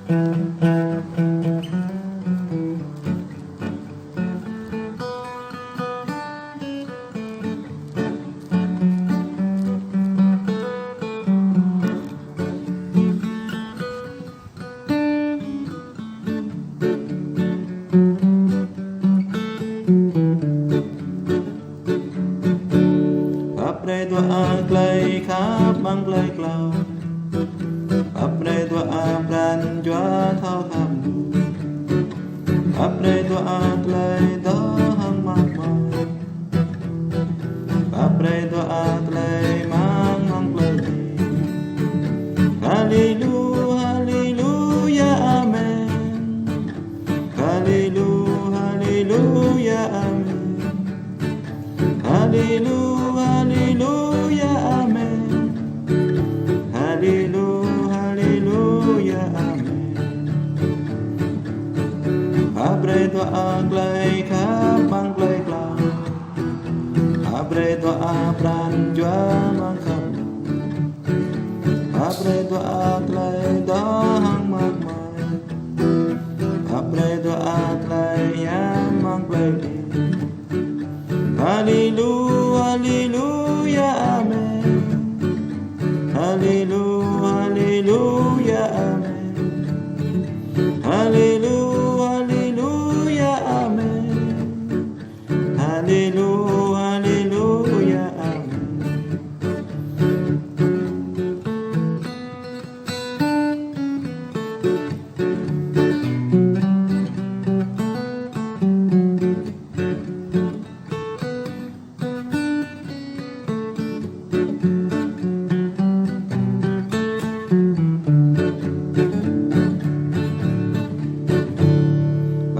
Après toi un clay khắp băng clay cloud Après toi un brand gió thao khắp Après toi un clay đó hăng mạc mỏi Après toi un clay mang mang clay Hallelujah, hallelujah, amen Hallelujah, hallelujah, amen Hallelujah, hallelujah, amen Hallelujah, hallelujah, amen Après toi un clay khắp băng clay cloud Après toi un brand gió mang khắp Après toi un clay đó hăng mạc mỏi Après toi un clay mang clay Hallelujah, hallelujah, amen Hallelujah, hallelujah, amen Hallelujah, hallelujah, amen Hallelujah, hallelujah, amen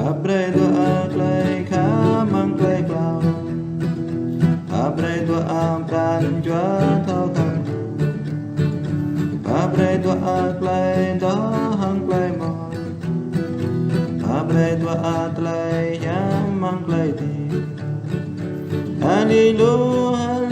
Après toi un clay khắp băng clay cloud Après toi un brand gió thao khắp Après toi un clay đó hăng clay mỏi Après toi un clay mang clay đi Hallelujah,